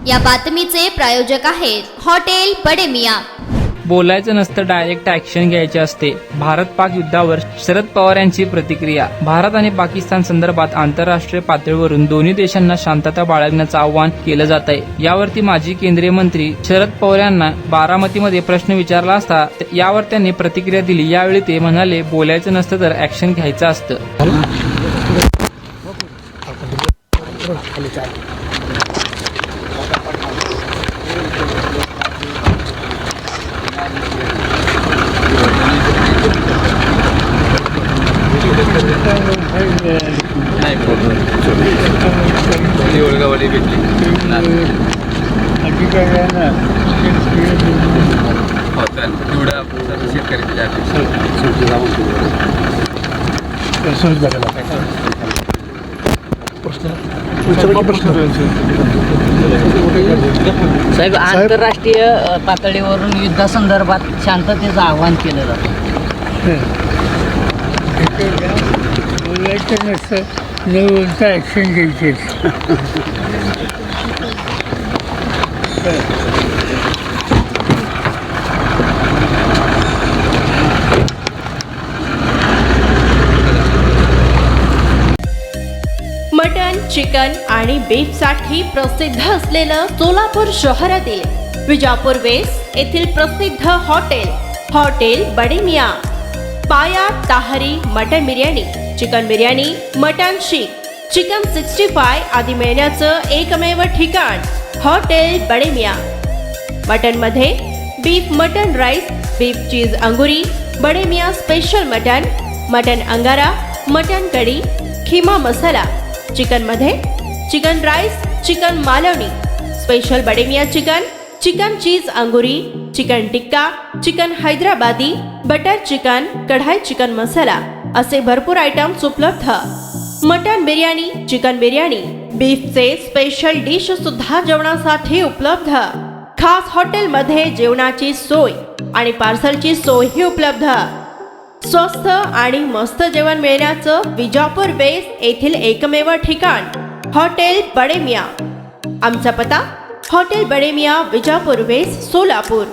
या बातमीचे प्रायोजक आहेत हॉटेल बडे मियां। बोलायचं नसतं, डायरेक्ट ऍक्शन घ्यायची असते। भारत पाक युद्धावर शरद पवार यांची प्रतिक्रिया। भारत आणि पाकिस्तान संदर्भात आंतरराष्ट्रीय पातळीवरून दोन्ही देशांना शांतता बाळगण्याचं आवाहन केलं जात आहे। यावरती माजी केंद्रीय मंत्री शरद पवार यांना बारामतीमध्ये प्रश्न विचारला असता यावर त्यांनी प्रतिक्रिया दिली। यावेळी ते म्हणाले, बोलायचं नसतं तर ऍक्शन घ्यायचं असतं। नाही ओळगावाडी भेटली एवढा शेतकरी साहेब, आंतरराष्ट्रीय पातळीवरून युद्धासंदर्भात शांततेचं आवाहन केलं जातं। बोलायचं नसतं, न बोलता ॲक्शन घ्यायची। मटन, चिकन आणि बीफसाठी प्रसिद्ध असलेलं सोलापूर शहरातील विजापूर वेस्ट येथील प्रसिद्ध हॉटेल बडे मियां। पाया ताहरी mutton biryani, chicken biryani, mutton शीख, चिकन 65 आदी मिळण्याचं एकमेव ठिकाण हॉटेल बडे मियां। मटन मध्ये beef mutton rice, beef cheese अंगुरी, Bade Miyan special mutton, mutton अंगारा, मटन कढी, खिमा मसाला। चिकन मध्ये chicken rice, chicken Malvani, special Bade Miyan chicken, chicken cheese अंगुरी, chicken tikka, chicken Hyderabadi, butter chicken, kadai chicken masala असे भरपूर आयटम्स उपलब्ध। मटन बिर्याणी, चिकन बिर्याणी, बीफचे स्पेशल डिश सुद्धा जेवणासाठी उपलब्ध। खास हॉटेलमध्ये जेवणाची सोय आणि पार्सलची सोयही उपलब्ध। स्वस्त आणि मस्त जेवण मिळण्याचं विजापूर वेस्ट येथील एकमेव ठिकाण हॉटेल बडे मियां। आमचा पत्ता हॉटेल बडे मियां, विजापूर वेस्ट, सोलापूर।